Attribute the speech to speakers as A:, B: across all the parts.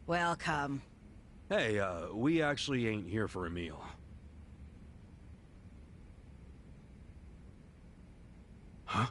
A: Welcome.
B: Hey, we actually ain't here for a meal. Huh?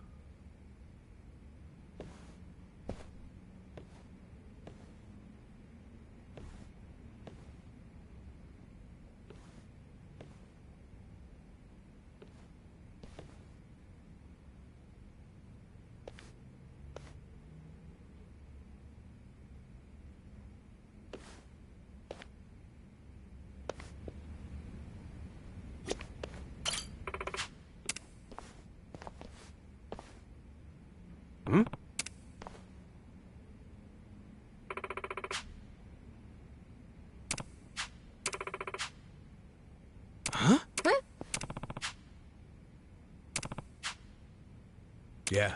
B: Hmm? Huh?
C: Yeah.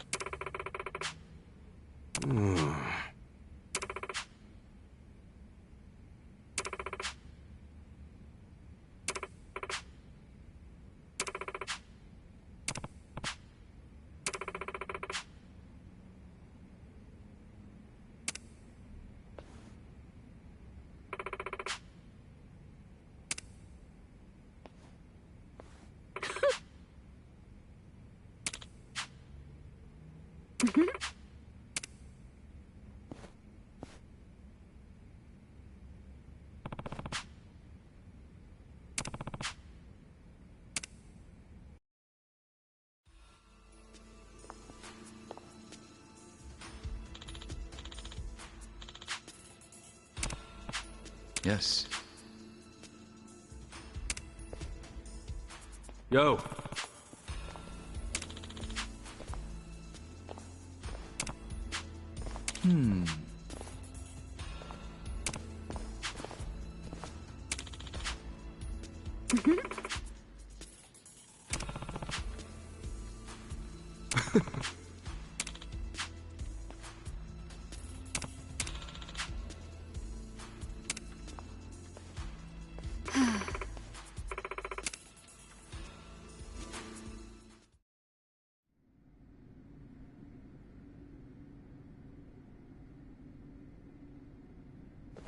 D: Yes.
B: Yo.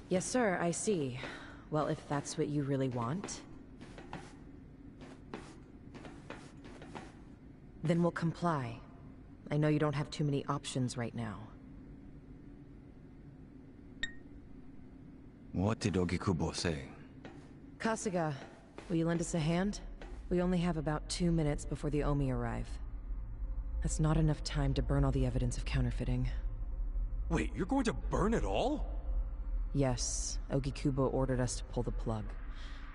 A: Yes, sir, I see. Well, if that's what you really want, then we'll comply. I know you don't have too many options right now.
D: What did Ogikubo say?
A: Kasuga, will you lend us a hand? We only have about 2 minutes before the Omi arrive. That's not enough time to burn all the evidence of counterfeiting.
B: Wait, you're going to burn it all?
A: Yes, Ogikubo ordered us to pull the plug.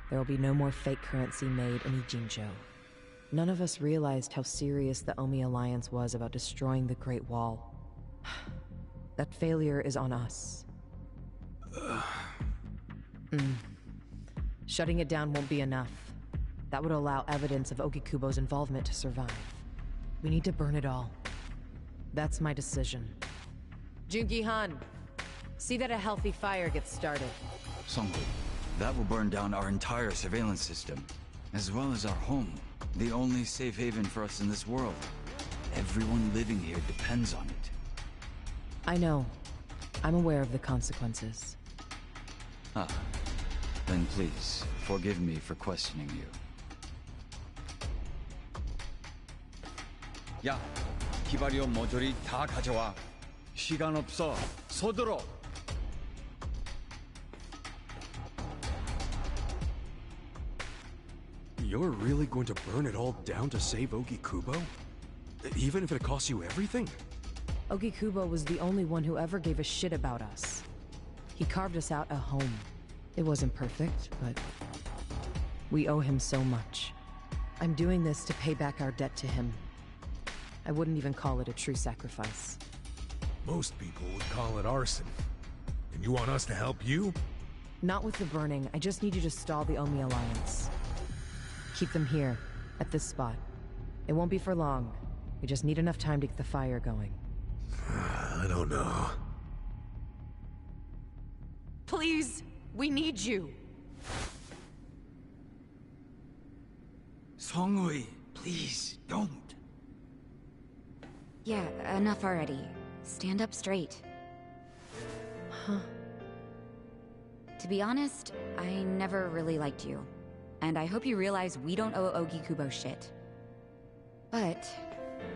A: There will be no more fake currency made in Ijincho. None of us realized how serious the Omi Alliance was about destroying the Great Wall. That failure is on us. Shutting it down won't be enough. That would allow evidence of Ogikubo's involvement to survive. We need to burn it all. That's my decision. Jungi-han, see that a healthy fire gets started.
D: Songbu, that will burn down our entire surveillance system, as well as our home, the only safe haven for us in this world. Everyone living here depends on it.
A: I know. I'm aware of the consequences.
D: Ah, then please, forgive me for questioning you.
E: 야, 히바리오 모조리 다 가져와. 시간 없어. 서둘러.
B: You're really going to burn it all down to save Ogikubo? Even if it costs you everything?
A: Ogikubo was the only one who ever gave a shit about us. He carved us out a home. It wasn't perfect, but we owe him so much. I'm doing this to pay back our debt to him. I wouldn't even call it a true sacrifice.
C: Most people would call it arson. And you want us to help you?
A: Not with the burning. I just need you to stall the Omi Alliance. Keep them here, at this spot. It won't be for long. We just need enough time to get the fire going.
C: I don't know.
A: Please! We need you!
D: Songui, please, don't.
F: Yeah, enough already. Stand up straight.
A: Huh.
F: To be honest, I never really liked you. And I hope you realize we don't owe Ogi Kubo shit. But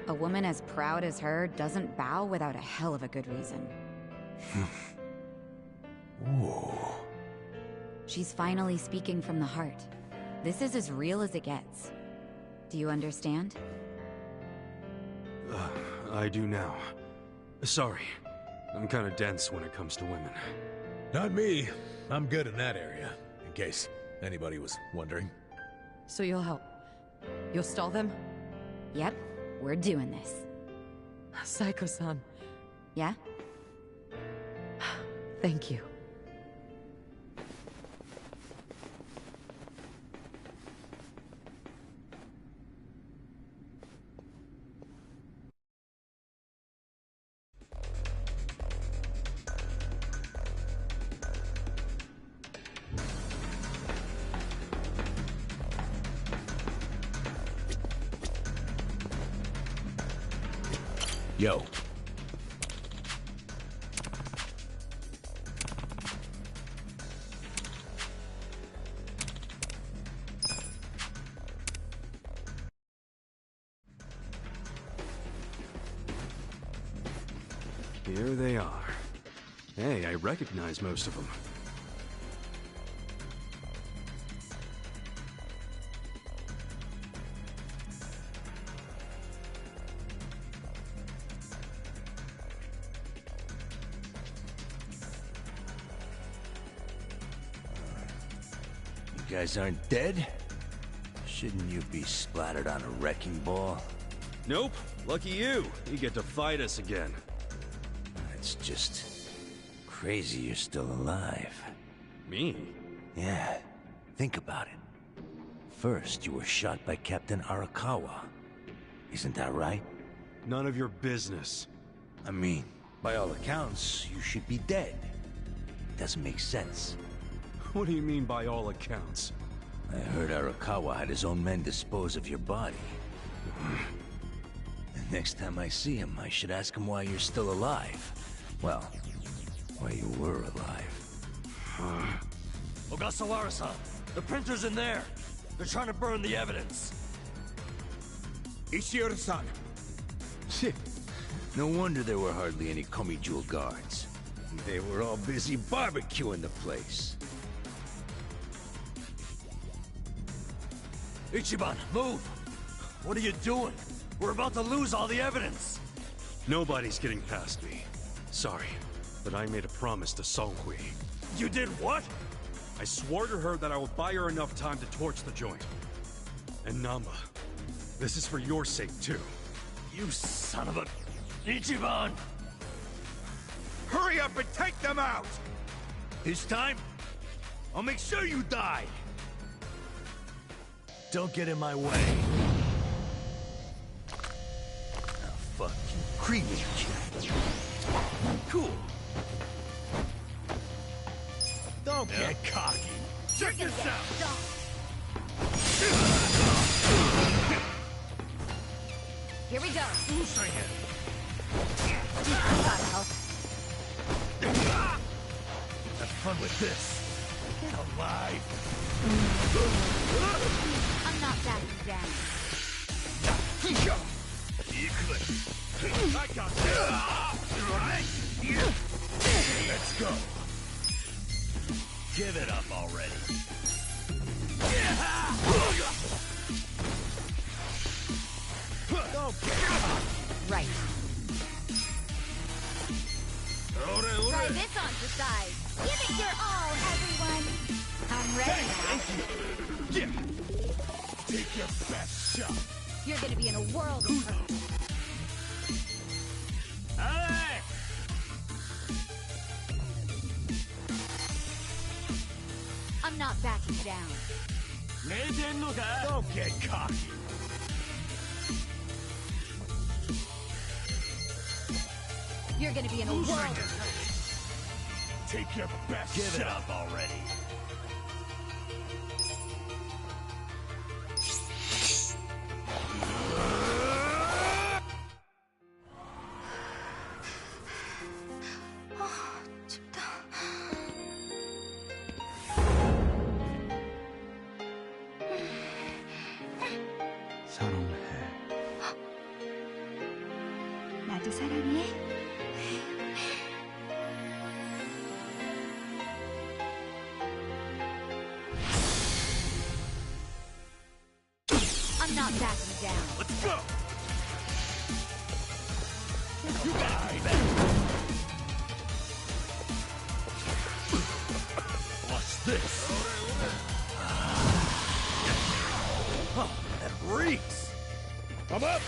F: a woman as proud as her doesn't bow without a hell of a good reason.
C: Ooh.
F: She's finally speaking from the heart. This is as real as it gets. Do you understand?
B: I do now. Sorry. I'm kinda dense when it comes to women.
C: Not me. I'm good in that area, in case anybody was wondering.
A: So you'll help. You'll stall them?
F: Yep, we're doing this.
A: Saiko-san,
F: Yeah?
A: thank you.
C: Yo.
B: Here they are. Hey, I recognize most of them.
G: You guys aren't dead? Shouldn't you be splattered on a wrecking ball?
B: Nope. Lucky you. You get to fight us again.
G: It's just crazy you're still alive.
B: Me?
G: Yeah, think about it. First, you were shot by Captain Arakawa. Isn't that right?
B: None of your business.
G: I mean, by all accounts, you should be dead. Doesn't make sense.
B: What do you mean by all accounts?
G: I heard Arakawa had his own men dispose of your body. The next time I see him, I should ask him why you're still alive. Well, why you were alive.
H: Ogasawara-san, the printer's in there. They're trying to burn the evidence.
C: Ishiura-san.
G: Shit. No wonder there were hardly any Komijul guards. They were all busy barbecuing the place.
H: Ichiban, move! What are you doing? We're about to lose all the evidence!
B: Nobody's getting past me. Sorry, but I made a promise to Songhui.
H: You did what?
B: I swore to her that I would buy her enough time to torch the joint. And Namba, this is for your sake too.
H: You son of a... Ichiban!
C: Hurry up and take them out! This time, I'll make sure you die!
G: Don't get in my way. I'll fucking cremate you.
C: Cool. Don't get cocky. Check this out!
F: Here we go.
C: Have fun with this. Get alive.
F: I'm not backing down.
C: I got this. Let's go.
H: Give it up already.
F: Right. Try this on for size. Give it your all, everyone. I'm ready now.
C: Take your best shot.
F: You're gonna be in a world of hurt. I'm not backing down.
C: Don't get cocky.
F: You're gonna be in a world of hurt.
C: Take your best
H: Give it
C: shot.
H: up already.
F: 나도 사랑해. I'm not backing down.
B: Let's go! What's this? Huh, that reeks! Come up!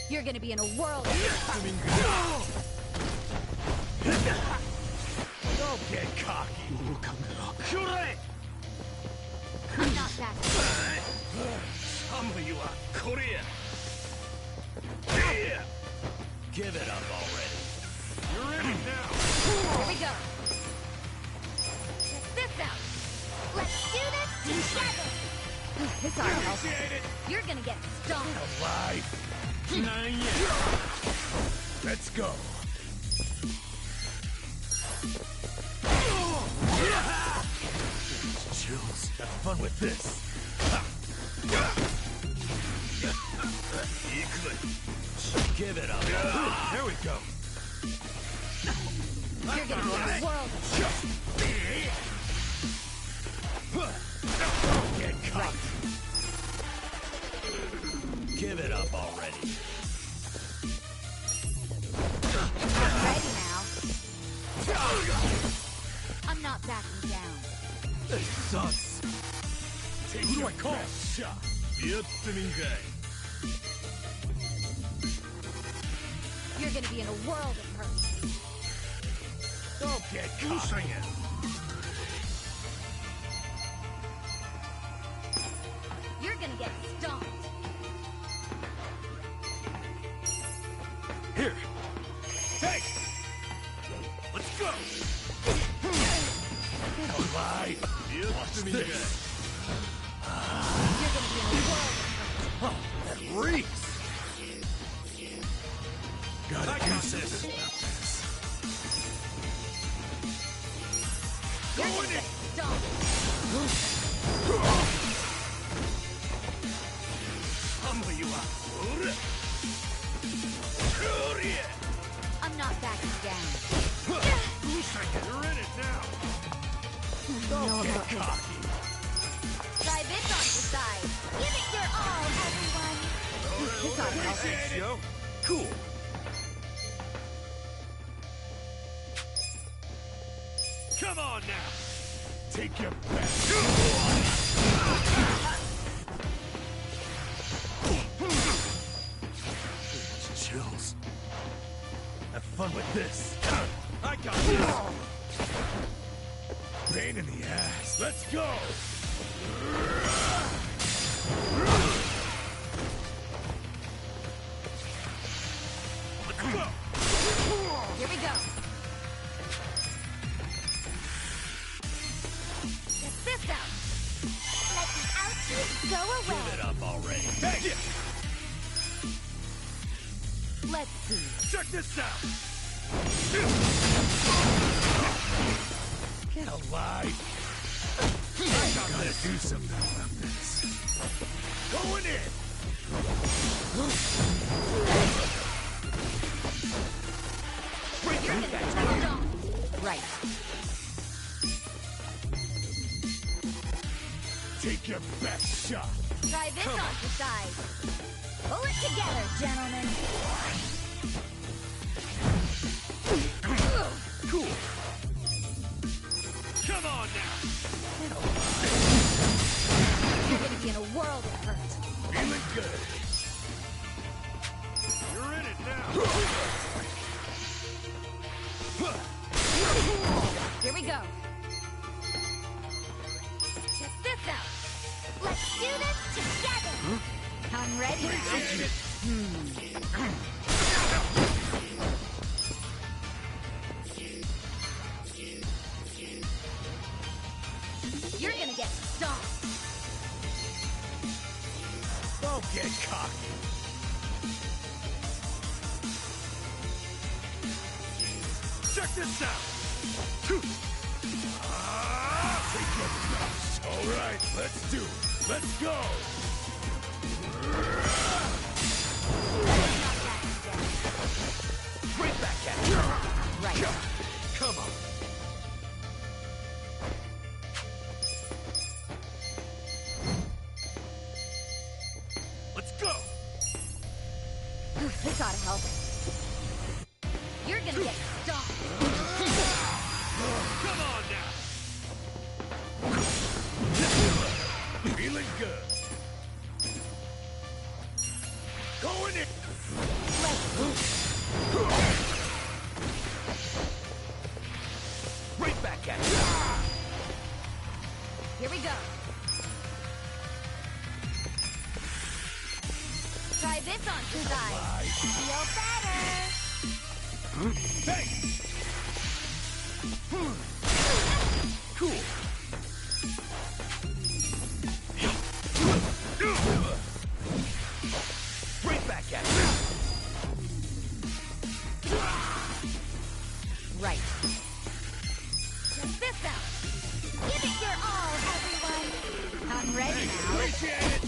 F: You're gonna be in a whirl.
B: Don't get cocky!
F: I'm not backing down.
B: Some of you are Korean! Give it up already! You're in it now!
F: Here we go. Check this out. Let's do this together. It's our help.
B: Appreciate it!
F: You're gonna get stomped.
B: Alive! Not yet! Let's go! Chills. Have fun with this. Give it up. There we go.
F: You're gonna be in a whirl.
B: Get caught. Give it up already.
F: I'm ready now. I'm not backing down.
B: This sucks. Who do I call? Shot.
F: You're gonna be in a world of hurt.
B: Don't get caught.
F: You're gonna get stomped.
B: Here. Hey! Let's go! Get alive! Watch this!
F: You're gonna be in a world of hurt.
B: Oh, that reeks! Gotta do something about this.
F: You're gonna get stomped.
B: Humble you up.
F: I'm not backing down.
B: You're in it now. Don't get cocky.
F: Try this on the side. Give it your all, everyone. It's our help.
B: Thanks, yo. Cool. Come on now. Take your best. Chills. Have fun with this. I got this. Pain in the ass. Let's go. Let's go.
F: Here we go. Check this out. Let the ouchies go
B: Give
F: away.
B: it up already. Hey!
F: Let's see.
B: Check this out! Get alive! I gotta do something about this. Going in!
F: You're gonna get stomped. Right.
B: Take your best shot!
F: Try this on the side. Pull it together, gentlemen.
B: Cool! Come on now!
F: You're gonna be in a world of hurt.
B: Feeling good! You're in it now!
F: Here we go. Check this out. Let's do this together. I'm ready now. You're gonna get stomped.
B: Don't get cocky! Check this out! Take your best. All right, let's do it. Let's go!
F: This ought to help. You're gonna get stomped.
B: Come on now!
G: Feeling good. Going in. Right back at you.
F: Here we go. Try this on the side. Feel better.
G: Hey! Cool. Right back at you.
F: Right. Check this out. Give it your all, everyone. I'm ready now.
G: Appreciate it.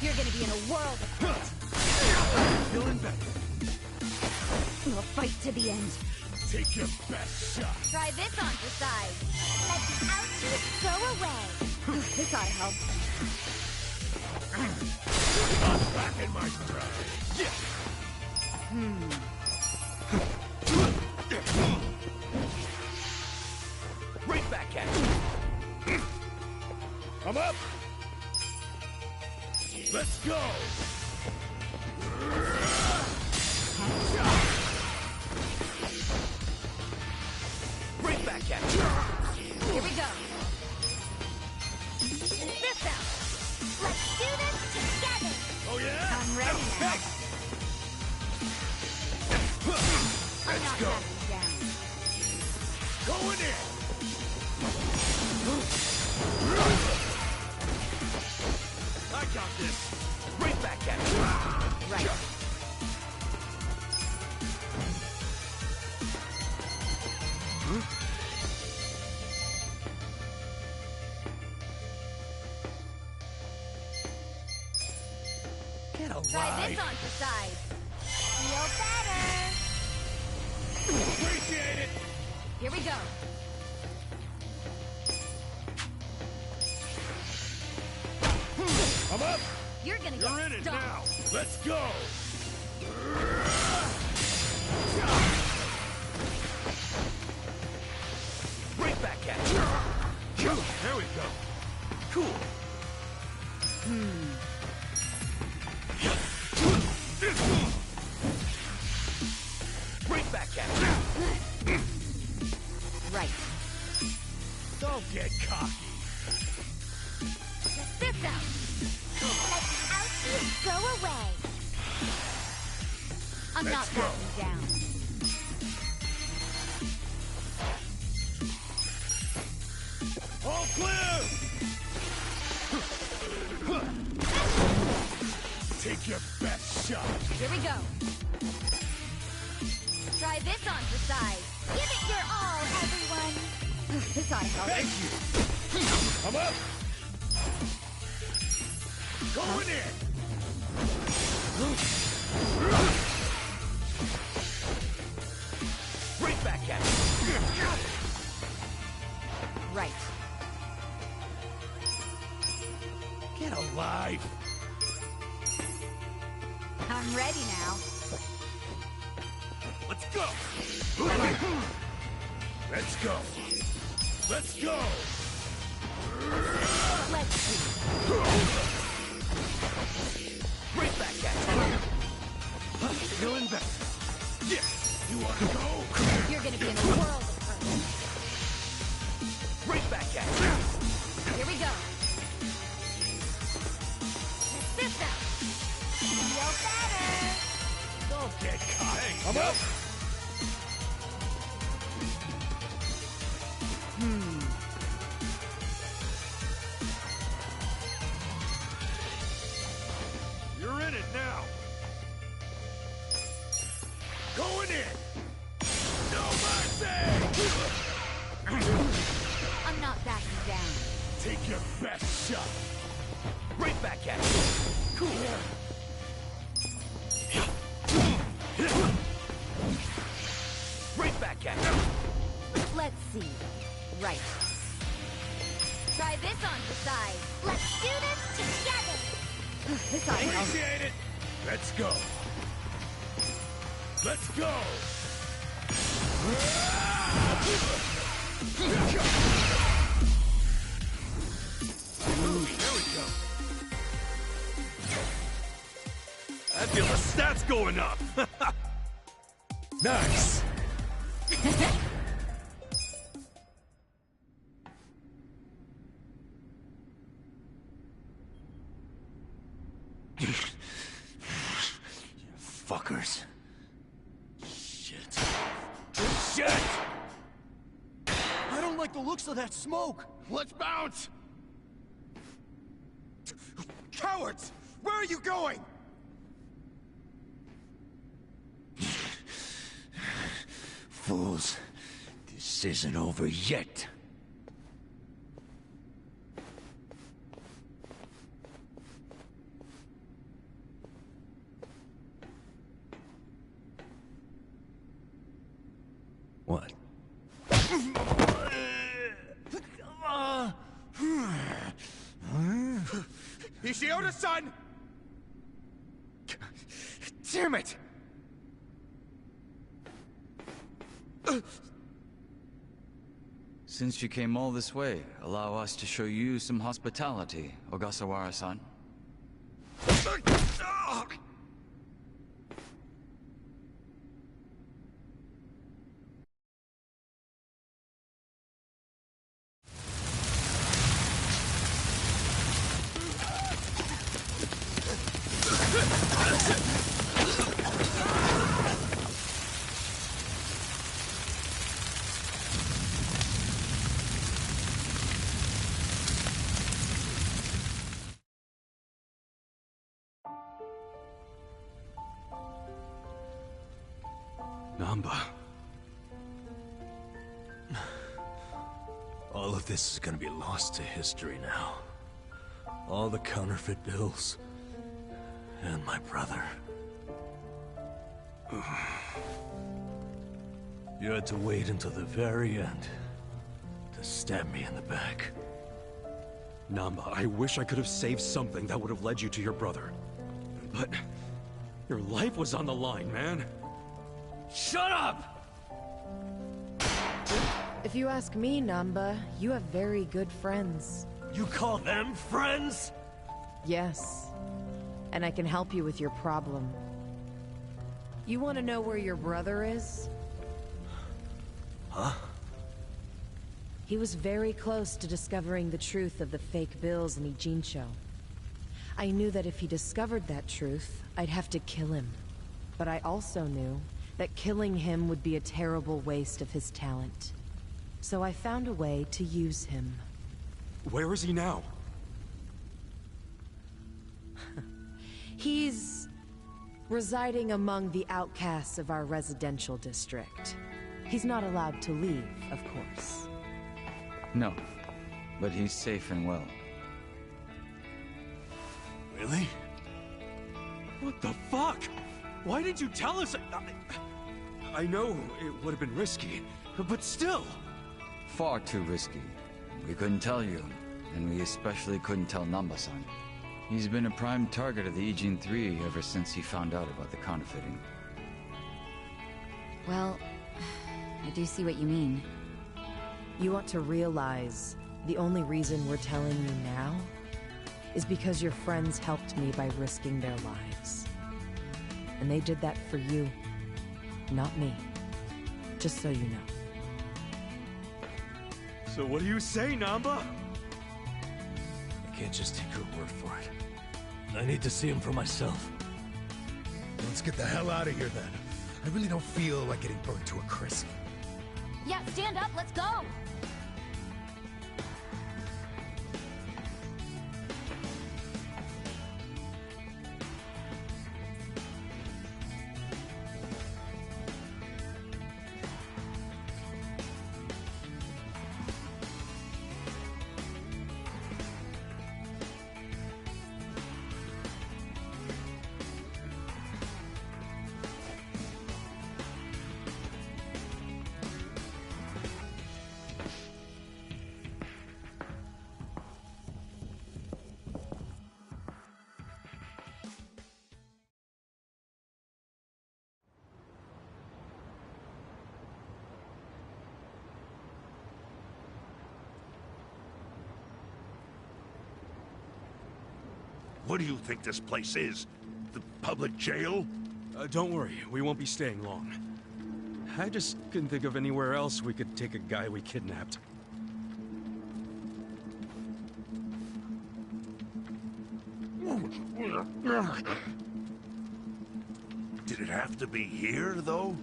F: You're gonna be in a world of hurt.
G: Feeling better.
F: We'll fight to the end.
G: Take your best shot.
F: Try this on the side. Let the ouchies go away. This ought to help.
G: I'm back in my stride. Yeah. Right back at you. I'm up. Let's go. Right back at you.
F: Here we go. Check this out. Let's do this together.
G: Oh yeah?
F: I'm ready now. I'm
G: Let's
F: not
G: go.
F: backing down.
G: Going in. I got this. Right back at you.
F: Right.
G: Get alive.
F: Try this on the side. Feel better.
G: Appreciate it.
F: Here we go.
G: I'm up.
F: You're gonna
B: You're
F: get
B: in it
F: stomped.
B: now!
G: Let's go. Right back at you. There we go. Cool. Right back at you.
F: Right.
G: Don't get cocky.
F: Check this out. Let the ouchies go away. I'm
G: Let's
F: not
G: go.
F: backing down.
G: All clear. Take your best shot.
F: Here we go. Try this on the side. Give it your all, everyone. This ought to help.
G: Thank you. I'm up. Going in. Right back at you.
F: Right.
G: Get alive.
F: I'm ready now.
G: Let's go. Let's go. Let's go.
F: Let's see.
G: Right back at you. Feeling better. Yeah. You want to go?
F: You're gonna be in a world of hurt.
G: Right back at you.
F: Here we go. Check this out. Feel better.
G: Don't get caught. Hey, I'm up.
B: You're in it now!
G: Going in. No mercy.
F: I'm not backing down.
G: Take your best shot. Right back at you. Cool. Right back at you.
F: Let's see. Right. Try
I: try this on the side. Let's do this together.
F: This ought to help.
C: Appreciate it! Let's go! Let's go!
B: Ooh, there we go. I feel the stats going up.
C: Nice!
H: Fuckers. Shit. Shit! I don't like the looks of that smoke.
J: Let's bounce! Cowards! Where are you going?
H: Fools. This isn't over yet.
C: What?
J: Ishioda-san! Damn it!
D: Since you came all this way, allow us to show you some hospitality, Ogasawara-san.
B: Namba.
C: All of this is gonna be lost to history now. All the counterfeit bills. And my brother. You had to wait until the very end to stab me in the back.
B: Namba, I wish I could have saved something that would have led you to your brother. But your life was on the line, man.
H: Shut up!
A: If you ask me, Namba, you have very good friends.
H: You call them friends?
A: Yes. And I can help you with your problem. You want to know where your brother is?
C: Huh?
A: He was very close to discovering the truth of the fake bills in Ijincho. I knew that if he discovered that truth, I'd have to kill him. But I also knew that killing him would be a terrible waste of his talent. So I found a way to use him.
B: Where is he now?
A: He's residing among the outcasts of our residential district. He's not allowed to leave, of course.
D: No, but he's safe and well.
C: Really?
B: What the fuck? Why didn't you tell us? I know it would have been risky, but still.
D: Far too risky. We couldn't tell you, and we especially couldn't tell Namba-san. He's been a prime target of the Ijin 3 ever since he found out about the counterfeiting.
F: Well, I do see what you mean.
A: You want to realize the only reason we're telling you now is because your friends helped me by risking their lives. And they did that for you, not me. Just so you know.
B: So what do you say, Namba?
C: I can't just take your word for it. I need to see him for myself. Let's get the hell out of here then. I really don't feel like getting burnt to a crisp.
I: Yeah, stand up, let's go!
C: What do you think this place is? The public jail?
B: Don't worry, we won't be staying long. I just couldn't think of anywhere else we could take a guy we kidnapped.
C: Did it have to be here, though?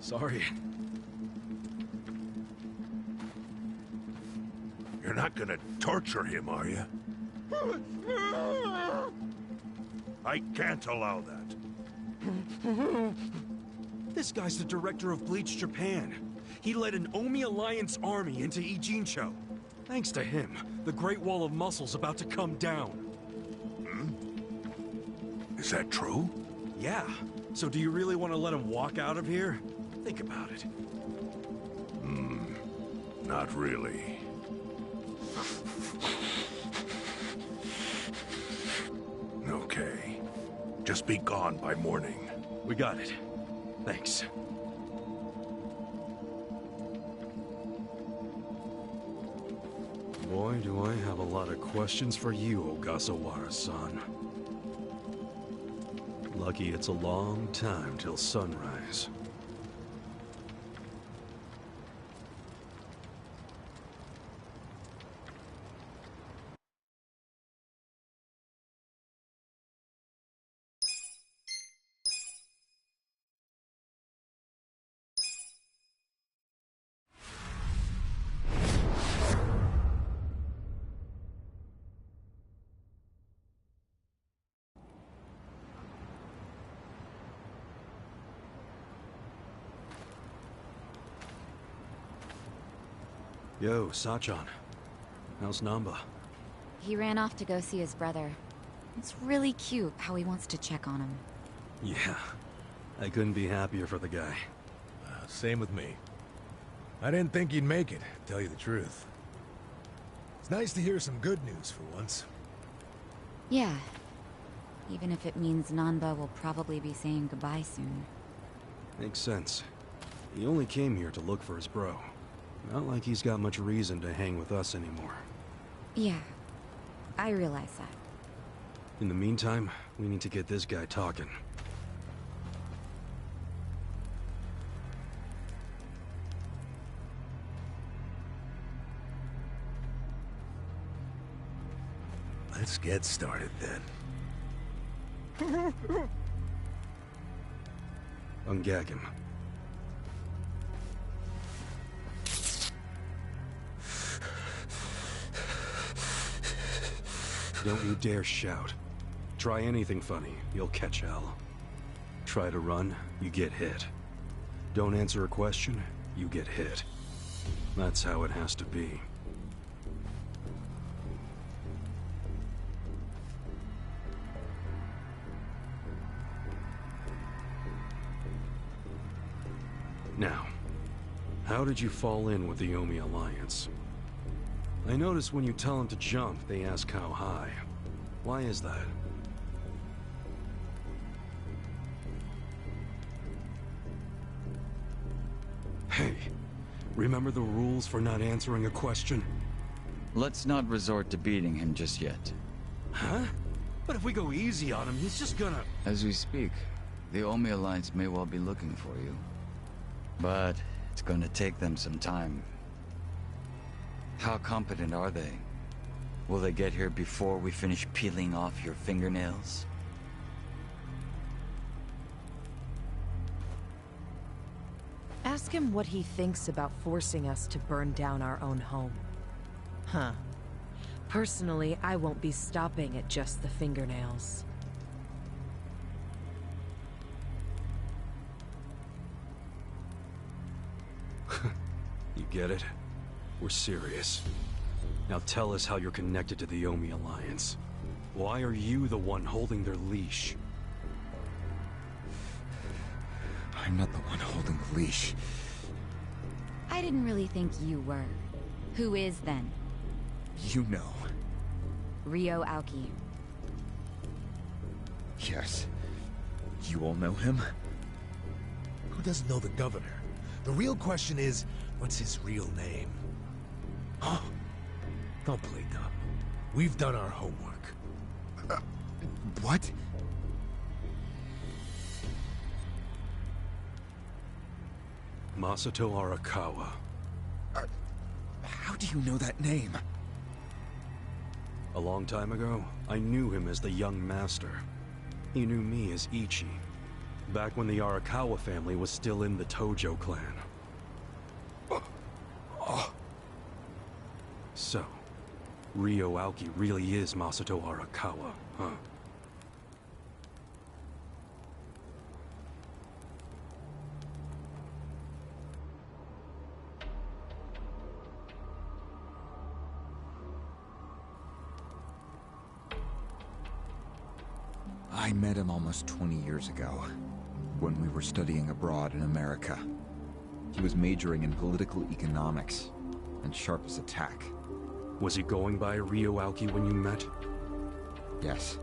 B: Sorry.
C: You're not gonna torture him, are you? I can't allow that.
B: This guy's the director of Bleach Japan. He led an Omi Alliance army into Ijincho. Thanks to him, the Great Wall of Muscle's about to come down.
C: Is that true?
B: Yeah. So do you really want to let him walk out of here? Think about it.
C: Not really. Okay. Just be gone by morning.
B: We got it. Thanks. Boy, do I have a lot of questions for you, Ogasawara-san. Lucky it's a long time till sunrise. Yo, Sachan. How's Namba?
F: He ran off to go see his brother. It's really cute how he wants to check on him.
B: Yeah. I couldn't be happier for the guy.
C: Same with me. I didn't think he'd make it, to tell you the truth. It's nice to hear some good news for once.
F: Yeah. Even if it means Nanba will probably be saying goodbye soon.
B: Makes sense. He only came here to look for his bro. Not like he's got much reason to hang with us anymore.
F: Yeah. I realize that.
B: In the meantime, we need to get this guy talking.
C: Let's get started then.
B: Ungag him. Don't you dare shout. Try anything funny, you'll catch hell. Try to run, you get hit. Don't answer a question, you get hit. That's how it has to be. Now, how did you fall in with the Omi Alliance? I notice when you tell them to jump, they ask how high. Why is that? Hey, remember the rules for not answering a question?
D: Let's not resort to beating him just yet.
B: Huh? But if we go easy on him, he's just gonna...
D: As we speak, the Omi Alliance may well be looking for you. But it's gonna take them some time. How competent are they? Will they get here before we finish peeling off your fingernails?
A: Ask him what he thinks about forcing us to burn down our own home. Huh. Personally, I won't be stopping at just the fingernails.
B: You get it? We're serious. Now tell us how you're connected to the Omi Alliance. Why are you the one holding their leash?
J: I'm not the one holding the leash.
F: I didn't really think you were. Who is then?
J: You know.
F: Ryo Aoki.
J: Yes. You all know him?
C: Who doesn't know the governor? The real question is, what's his real name? Oh, don't play dumb. We've done our homework.
J: What?
B: Masato Arakawa.
J: How do you know that name?
B: A long time ago, I knew him as the young master. He knew me as Ichi, back when the Arakawa family was still in the Tojo clan. So, Ryo Aoki really is Masato Arakawa, huh?
J: I met him almost 20 years ago, when we were studying abroad in America. He was majoring in political economics, and sharp as a tack.
B: Was he going by Ryo Aoki when you met?
J: Yes.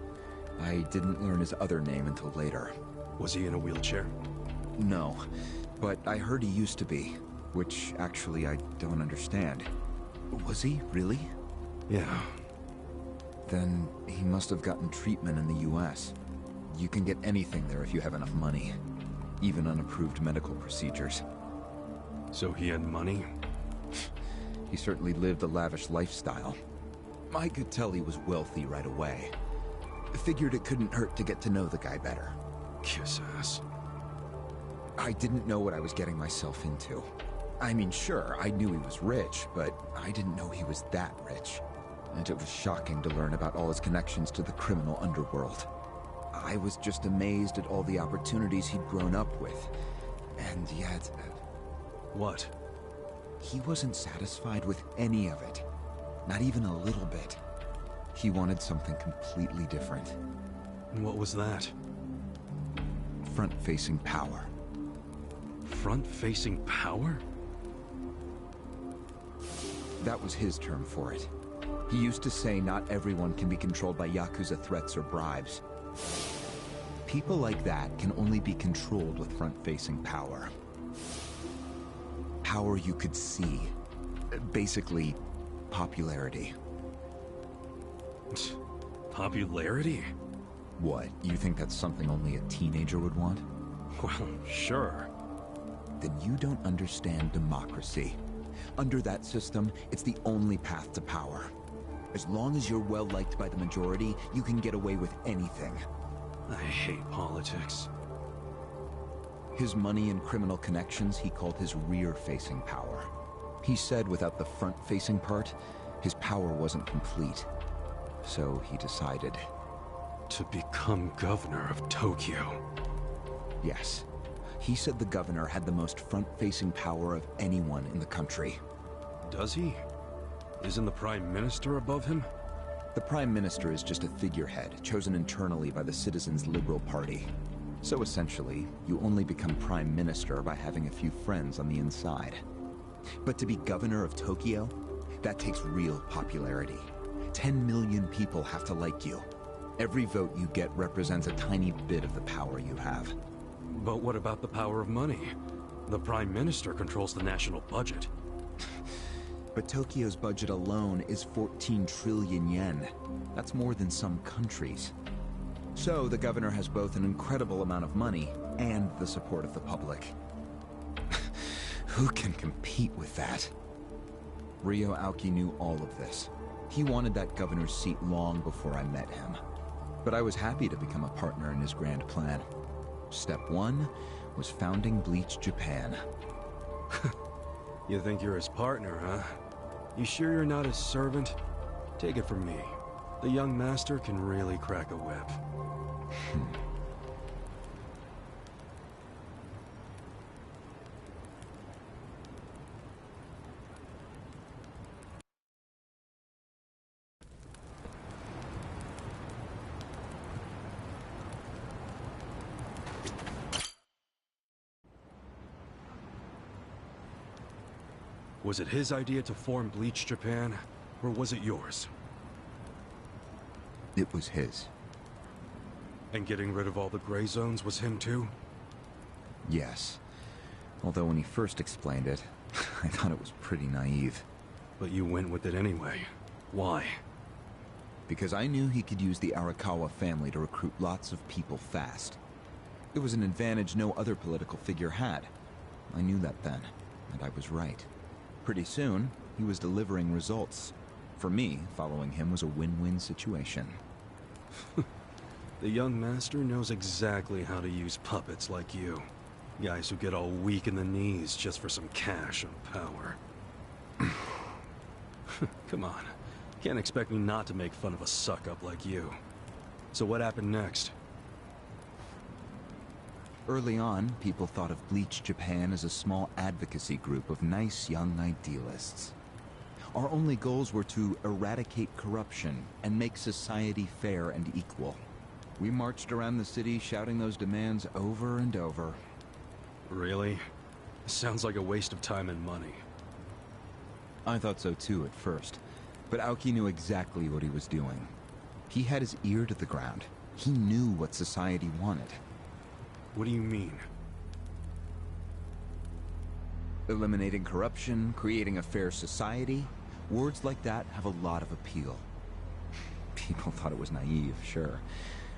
J: I didn't learn his other name until later.
B: Was he in a wheelchair?
J: No, but I heard he used to be, which actually I don't understand. Was he, really?
B: Yeah.
J: Then he must have gotten treatment in the US. You can get anything there if you have enough money. Even unapproved medical procedures.
B: So he had money?
J: He certainly lived a lavish lifestyle. I could tell he was wealthy right away. Figured it couldn't hurt to get to know the guy better.
B: Kiss ass.
J: I didn't know what I was getting myself into. I mean, sure, I knew he was rich, but I didn't know he was that rich. And it was shocking to learn about all his connections to the criminal underworld. I was just amazed at all the opportunities he'd grown up with. And yet...
B: What?
J: He wasn't satisfied with any of it. Not even a little bit. He wanted something completely different.
B: And what was that?
J: Front-facing power.
B: Front-facing power?
J: That was his term for it. He used to say not everyone can be controlled by Yakuza threats or bribes. People like that can only be controlled with front-facing power. Power you could see. Basically, popularity.
B: Popularity?
J: What, you think that's something only a teenager would want?
B: Well, sure.
J: Then you don't understand democracy. Under that system, it's the only path to power. As long as you're well-liked by the majority, you can get away with anything.
B: I hate politics.
J: His money and criminal connections he called his rear-facing power. He said without the front-facing part, his power wasn't complete. So he decided...
B: to become governor of Tokyo.
J: Yes. He said the governor had the most front-facing power of anyone in the country.
B: Does he? Isn't the Prime Minister above him?
J: The Prime Minister is just a figurehead, chosen internally by the Citizens' Liberal Party. So essentially, you only become Prime Minister by having a few friends on the inside. But to be governor of Tokyo, that takes real popularity. 10 million people have to like you. Every vote you get represents a tiny bit of the power you have.
B: But what about the power of money? The Prime Minister controls the national budget.
J: But Tokyo's budget alone is 14 trillion yen. That's more than some countries. So the governor has both an incredible amount of money and the support of the public. Who can compete with that? Ryo Aoki knew all of this. He wanted that governor's seat long before I met him. But I was happy to become a partner in his grand plan. Step 1 was founding Bleach Japan.
B: You think you're his partner, huh? You sure you're not his servant? Take it from me. The young master can really crack a whip. Was it his idea to form Bleach Japan, or was it yours?
J: It was his.
B: And getting rid of all the gray zones was him too?
J: Yes. Although when he first explained it, I thought it was pretty naive.
B: But you went with it anyway. Why?
J: because I knew he could use the Arakawa family to recruit lots of people fast. It was an advantage no other political figure had. I knew that then, and I was right. Pretty soon, he was delivering results. For me, following him was a win-win situation.
B: The young master knows exactly how to use puppets like you. Guys who get all weak in the knees just for some cash and power. Come on. Can't expect me not to make fun of a suck-up like you. So what happened next?
J: Early on, people thought of Bleach Japan as a small advocacy group of nice young idealists. Our only goals were to eradicate corruption and make society fair and equal. We marched around the city shouting those demands over and over.
B: Really? Sounds like a waste of time and money.
J: I thought so too at first, but Aoki knew exactly what he was doing. He had his ear to the ground. He knew what society wanted.
B: What do you mean?
J: Eliminating corruption, creating a fair society, words like that have a lot of appeal. People thought it was naive, sure,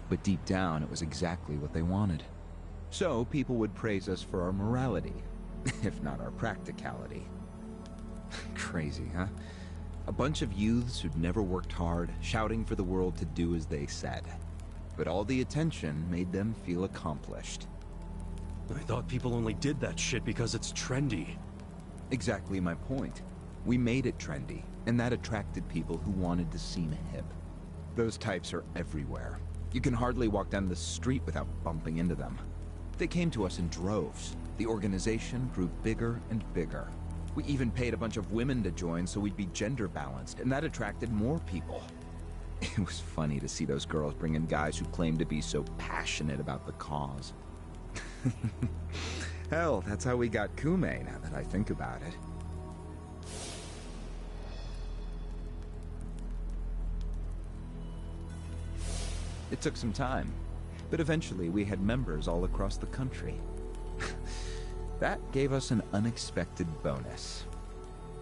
J: but deep down it was exactly what they wanted. So people would praise us for our morality, if not our practicality. Crazy, huh? A bunch of youths who'd never worked hard, shouting for the world to do as they said. But all the attention made them feel accomplished.
B: I thought people only did that shit because it's trendy.
J: Exactly my point. We made it trendy, and that attracted people who wanted to seem hip. Those types are everywhere. You can hardly walk down the street without bumping into them. They came to us in droves. The organization grew bigger and bigger. We even paid a bunch of women to join so we'd be gender balanced, and that attracted more people. It was funny to see those girls bring in guys who claimed to be so passionate about the cause. Hell, that's how we got Kume, now that I think about it. It took some time, but eventually we had members all across the country. That gave us an unexpected bonus.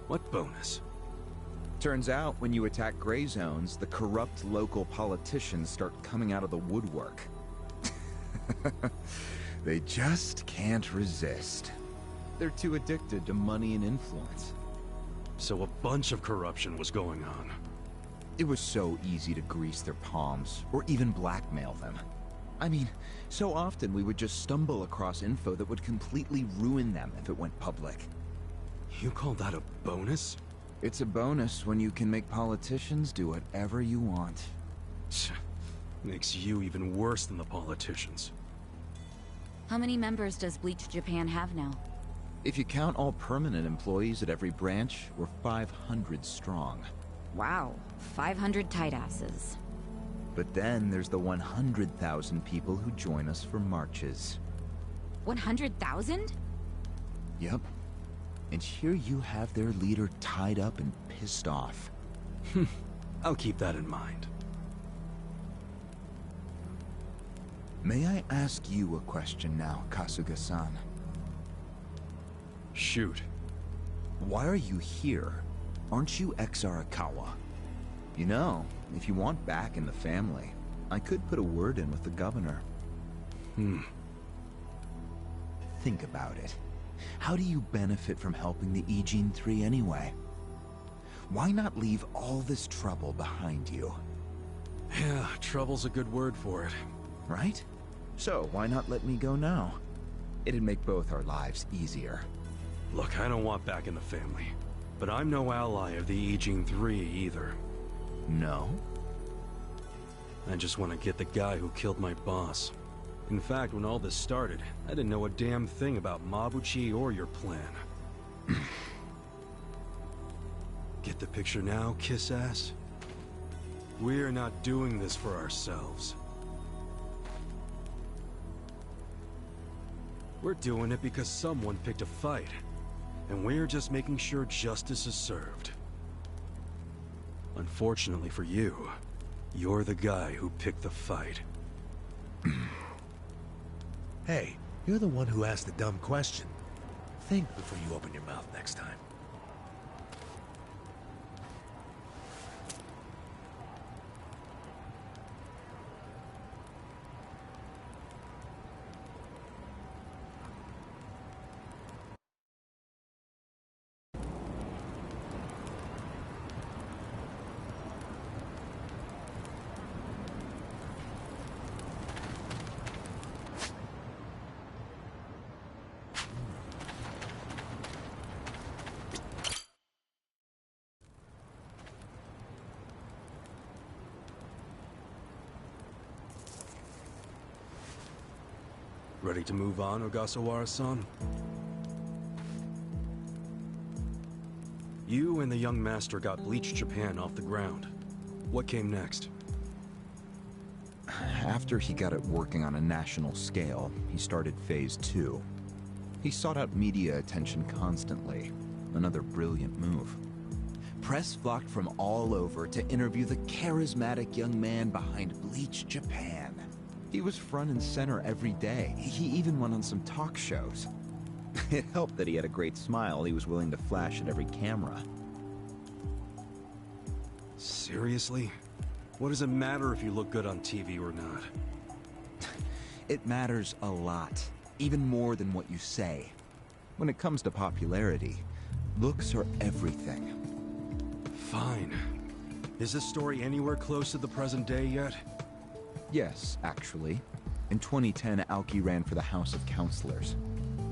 B: What bonus?
J: Turns out, when you attack gray zones, the corrupt local politicians start coming out of the woodwork. They just can't resist. They're too addicted to money and influence.
B: So a bunch of corruption was going on.
J: It was so easy to grease their palms, or even blackmail them. I mean, so often we would just stumble across info that would completely ruin them if it went public.
B: You call that a bonus?
J: It's a bonus when you can make politicians do whatever you want.
B: Makes you even worse than the politicians.
F: How many members does Bleach Japan have now?
J: If you count all permanent employees at every branch, we're 500 strong.
F: Wow, 500 tight asses.
J: But then there's the 100,000 people who join us for marches.
F: 100,000?
J: Yep. And here you have their leader tied up and pissed off.
B: I'll keep that in mind.
J: May I ask you a question now, Kasuga-san?
B: Shoot.
J: Why are you here? Aren't you ex-Arakawa? You know, if you want back in the family, I could put a word in with the governor. Think about it. How do you benefit from helping the Ijin 3 anyway? Why not leave all this trouble behind you?
B: Yeah, trouble's a good word for it.
J: Right? So why not let me go now? It'd make both our lives easier.
B: Look, I don't want back in the family. But I'm no ally of the Ijin 3 either.
J: No?
B: I just want to get the guy who killed my boss. In fact, when all this started, I didn't know a damn thing about Mabuchi or your plan. Get the picture now, kiss ass? We're not doing this for ourselves. We're doing it because someone picked a fight. And we're just making sure justice is served. Unfortunately for you, you're the guy who picked the fight.
C: Hey, you're the one who asked the dumb question. Think before you open your mouth next time.
B: Ready to move on, Ogasawara-san? You and the young master got Bleach Japan off the ground. What came next?
J: After he got it working on a national scale, he started Phase 2. He sought out media attention constantly. Another brilliant move. Press flocked from all over to interview the charismatic young man behind Bleach Japan. He was front and center every day. He even went on some talk shows. It helped that he had a great smile he was willing to flash at every camera.
B: Seriously? What does it matter if you look good on TV or not?
J: It matters a lot, even more than what you say. When it comes to popularity, looks are everything.
B: Fine. Is this story anywhere close to the present day yet?
J: Yes, actually. In 2010, Aoki ran for the House of Councilors.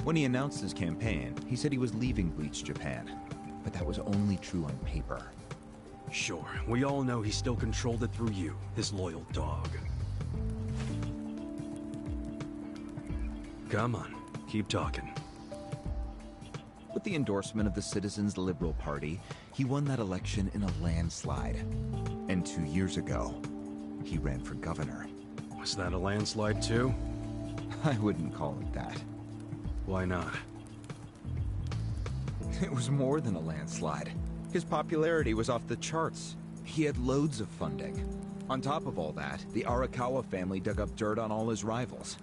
J: When he announced his campaign, he said he was leaving Bleach Japan. But that was only true on paper.
B: Sure, we all know he still controlled it through you, his loyal dog. Come on, keep talking.
J: With the endorsement of the Citizens Liberal Party, he won that election in a landslide. And 2 years ago, he ran for governor.
B: Was that a landslide too?
J: I wouldn't call it that.
B: Why not?
J: It was more than a landslide. His popularity was off the charts. He had loads of funding. On top of all that, the Arakawa family dug up dirt on all his rivals.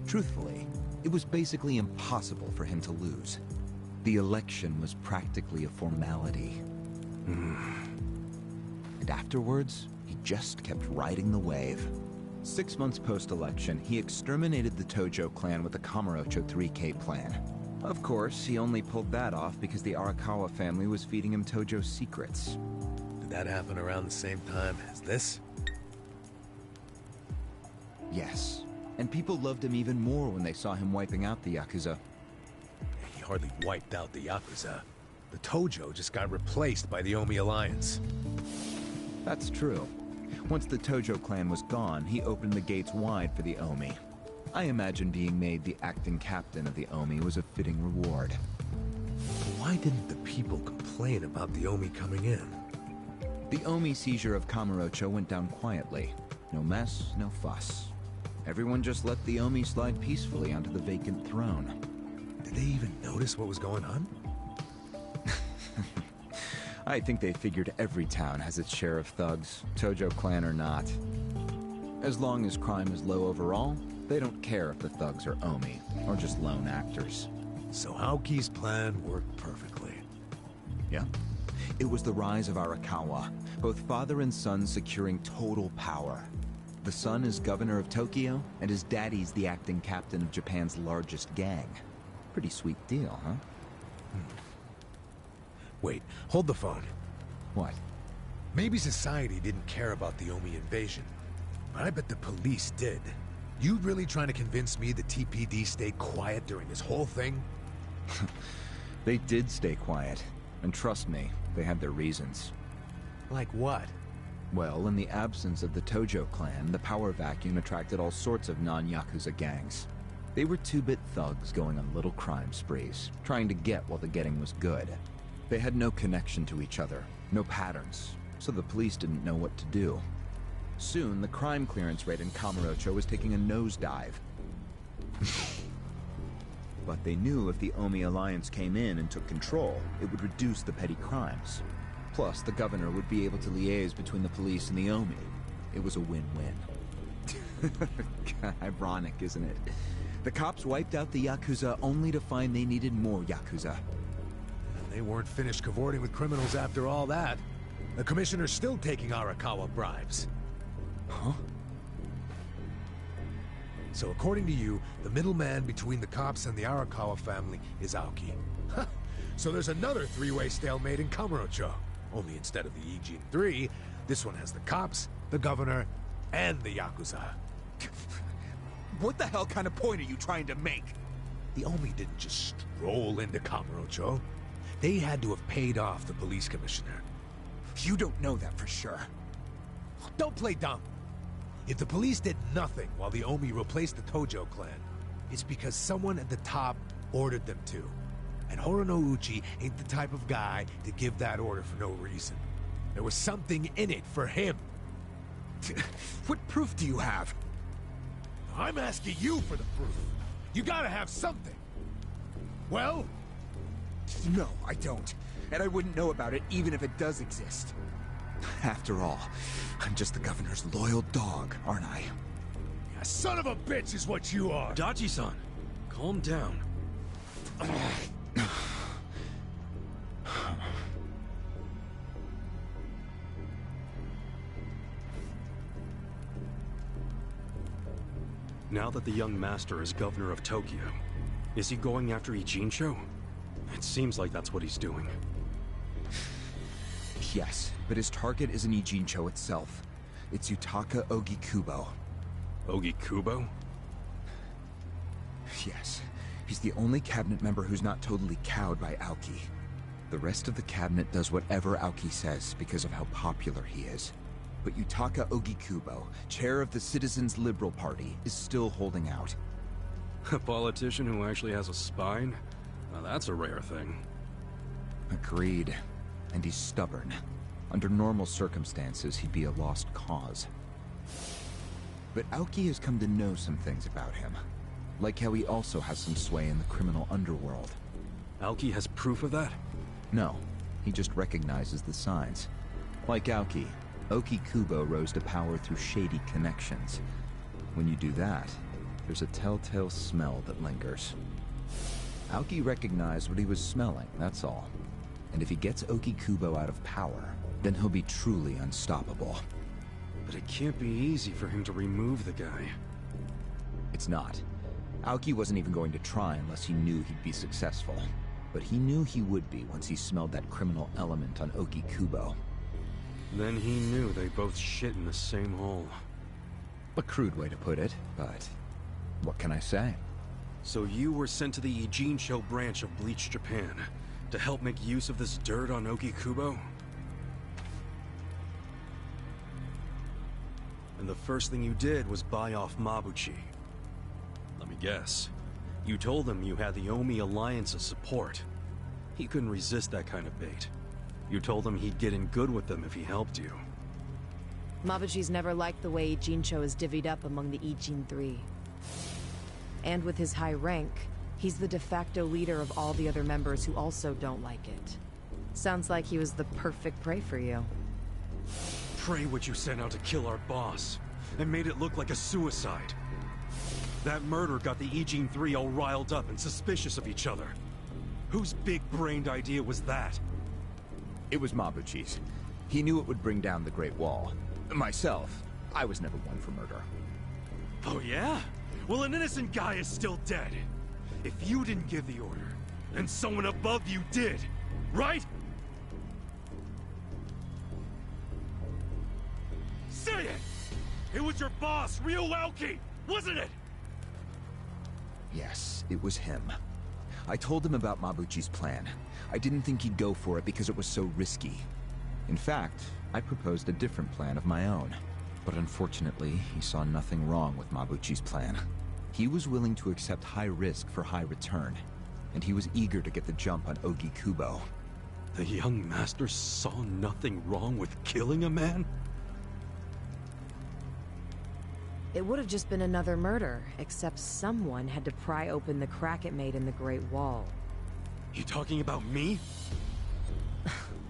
J: Truthfully, it was basically impossible for him to lose. The election was practically a formality. And afterwards, he just kept riding the wave. 6 months post-election, he exterminated the Tojo clan with the Kamurocho 3K plan. Of course, he only pulled that off because the Arakawa family was feeding him Tojo secrets.
C: Did that happen around the same time as this?
J: Yes. And people loved him even more when they saw him wiping out the Yakuza.
C: He hardly wiped out the Yakuza. The Tojo just got replaced by the Omi Alliance.
J: That's true. Once the Tojo clan was gone, he opened the gates wide for the Omi. I imagine being made the acting captain of the Omi was a fitting reward.
C: Why didn't the people complain about the Omi coming in?
J: The Omi seizure of Kamurocho went down quietly. No mess, no fuss. Everyone just let the Omi slide peacefully onto the vacant throne.
C: Did they even notice what was going on?
J: I think they figured every town has its share of thugs, Tojo clan or not. As long as crime is low overall, they don't care if the thugs are Omi, or just lone actors.
C: So Aoki's plan worked perfectly.
J: Yeah. It was the rise of Arakawa, both father and son securing total power. The son is governor of Tokyo, and his daddy's the acting captain of Japan's largest gang. Pretty sweet deal, huh?
C: Wait, hold the phone.
J: What?
C: Maybe society didn't care about the Omi invasion, but I bet the police did. You really trying to convince me the TPD stayed quiet during this whole thing?
J: They did stay quiet. And trust me, they had their reasons.
C: Like what?
J: Well, in the absence of the Tojo clan, the power vacuum attracted all sorts of non-Yakuza gangs. They were two-bit thugs going on little crime sprees, trying to get while the getting was good. They had no connection to each other, no patterns, so the police didn't know what to do. Soon, the crime clearance rate in Kamurocho was taking a nosedive. But they knew if the Omi Alliance came in and took control, it would reduce the petty crimes. Plus, the governor would be able to liaise between the police and the Omi. It was a win-win. Ironic, isn't it? The cops wiped out the Yakuza only to find they needed more Yakuza.
C: They weren't finished cavorting with criminals after all that. The commissioner's still taking Arakawa bribes.
J: Huh?
C: So according to you, the middleman between the cops and the Arakawa family is Aoki. So there's another three-way stalemate in Kamurocho. Only instead of the Ijin 3, this one has the cops, the governor, and the Yakuza.
J: What the hell kind of point are you trying to make?
C: The Omi didn't just stroll into Kamurocho. They had to have paid off the police commissioner.
J: You don't know that for sure.
C: Don't play dumb. If the police did nothing while the Omi replaced the Tojo clan, it's because someone at the top ordered them to. And Horonouchi ain't the type of guy to give that order for no reason. There was something in it for him.
J: What proof do you have?
C: I'm asking you for the proof. You gotta have something. Well?
J: No, I don't. And I wouldn't know about it even if it does exist. After all, I'm just the governor's loyal dog, aren't I?
C: Yeah, son of a bitch is what you are.
B: Dachi-san, calm down. Now that the young master is governor of Tokyo, is he going after Ijincho? It seems like that's what he's doing.
J: Yes, but his target isn't Ijincho itself. It's Yutaka Ogikubo.
B: Ogikubo?
J: Yes, he's the only cabinet member who's not totally cowed by Aoki. The rest of the cabinet does whatever Aoki says because of how popular he is. But Yutaka Ogikubo, chair of the Citizens Liberal Party, is still holding out.
B: A politician who actually has a spine? Now that's a rare thing.
J: Agreed. And he's stubborn. Under normal circumstances, he'd be a lost cause. But Aoki has come to know some things about him. Like how he also has some sway in the criminal underworld.
B: Aoki has proof of that?
J: No, he just recognizes the signs. Like Aoki, Ogikubo rose to power through shady connections. When you do that, there's a telltale smell that lingers. Aoki recognized what he was smelling, that's all. And if he gets Ogikubo out of power, then he'll be truly unstoppable.
B: But it can't be easy for him to remove the guy.
J: It's not. Aoki wasn't even going to try unless he knew he'd be successful. But he knew he would be once he smelled that criminal element on Ogikubo.
B: Then he knew they both shit in the same hole.
J: A crude way to put it, but what can I say?
B: So you were sent to the Ijincho branch of Bleach Japan to help make use of this dirt on Ogikubo? And the first thing you did was buy off Mabuchi. Let me guess. You told him you had the Omi Alliance's support. He couldn't resist that kind of bait. You told him he'd get in good with them if he helped you.
A: Mabuchi's never liked the way Ijincho is divvied up among the Ijin Three. And with his high rank, he's the de facto leader of all the other members who also don't like it. Sounds like he was the perfect prey for you.
B: Pray what you sent out to kill our boss, and made it look like a suicide. That murder got the Ijin Three all riled up and suspicious of each other. Whose big-brained idea was that?
J: It was Mabuchi's. He knew it would bring down the Great Wall. Myself, I was never one for murder.
B: Oh yeah? Well, an innocent guy is still dead. If you didn't give the order, then someone above you did, right? Say it! It was your boss, Ryo Aoki, wasn't it?
J: Yes, it was him. I told him about Mabuchi's plan. I didn't think he'd go for it because it was so risky. In fact, I proposed a different plan of my own. But unfortunately, he saw nothing wrong with Mabuchi's plan. He was willing to accept high risk for high return, and he was eager to get the jump on Ogikubo.
B: The young master saw nothing wrong with killing a man?
A: It would have just been another murder, except someone had to pry open the crack it made in the Great Wall.
B: You talking about me?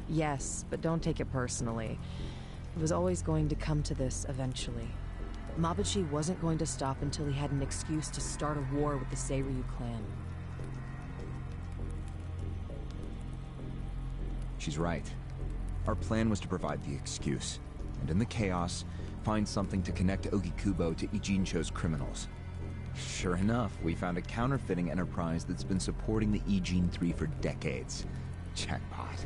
A: Yes, but don't take it personally. It was always going to come to this eventually. Mabuchi wasn't going to stop until he had an excuse to start a war with the Seiryu clan.
J: She's right. Our plan was to provide the excuse, and in the chaos, find something to connect Ogikubo to Ijincho's criminals. Sure enough, we found a counterfeiting enterprise that's been supporting the Ijin 3 for decades. Jackpot.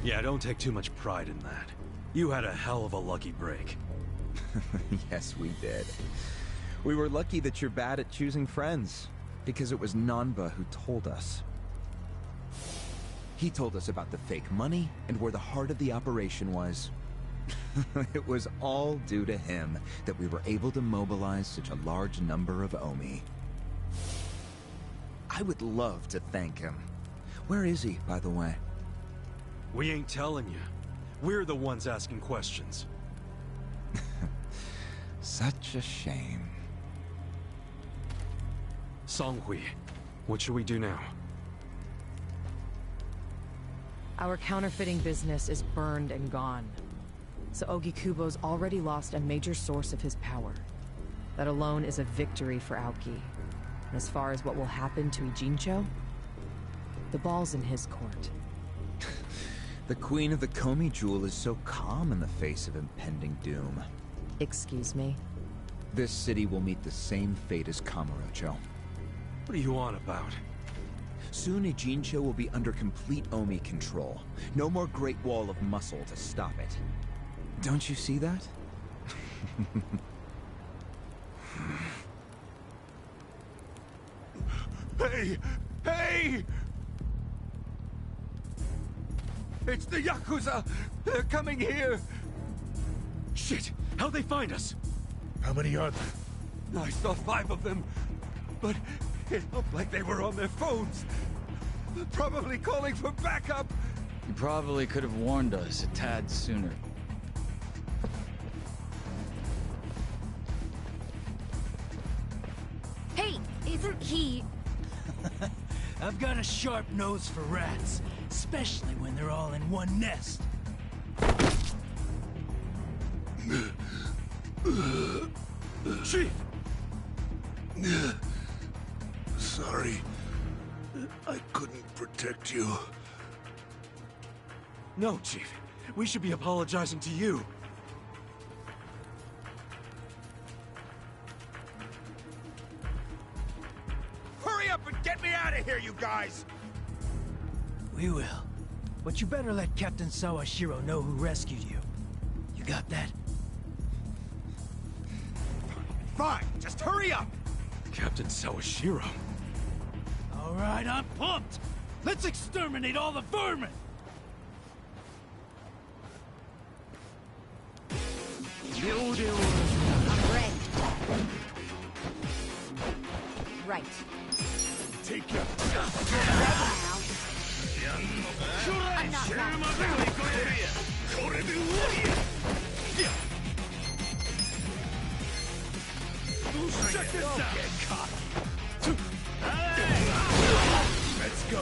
B: Yeah, don't take too much pride in that. You had a hell of a lucky break.
J: Yes, we did. We were lucky that you're bad at choosing friends, because it was Nanba who told us. He told us about the fake money and where the heart of the operation was. It was all due to him that we were able to mobilize such a large number of Omi. I would love to thank him. Where is he, by the way?
B: We ain't telling you. We're the ones asking questions.
J: Such a shame.
B: Songhui, what should we do now?
A: Our counterfeiting business is burned and gone. So Ogikubo's already lost a major source of his power. That alone is a victory for Aoki. And as far as what will happen to Ijincho, the ball's in his court.
J: The Queen of the Komi Jewel is so calm in the face of impending doom.
A: Excuse me?
J: This city will meet the same fate as Kamurocho.
B: What are you on about?
J: Soon Ijincho will be under complete Omi control. No more Great Wall of Muscle to stop it. Don't you see that?
G: Hey! Hey! It's the Yakuza! They're coming here!
B: Shit! How'd they find us?
C: How many are there?
G: I saw 5 of them, but it looked like they were on their phones. Probably calling for backup!
D: You probably could have warned us a tad sooner.
I: Hey, isn't he...
H: I've got a sharp nose for rats, especially when they're all in one nest.
B: Chief!
C: Sorry. I couldn't protect you.
B: No, Chief. We should be apologizing to you.
G: Hurry up and get me out of here, you guys!
H: We will. But you better let Captain Sawashiro know who rescued you. You got that?
G: Fine, just hurry up!
B: Captain Sawashiro.
H: All right, I'm pumped. Let's exterminate all the vermin.
F: I'm ready. Right.
G: Take care.
I: I'm not done.
G: Check this out! Let's go.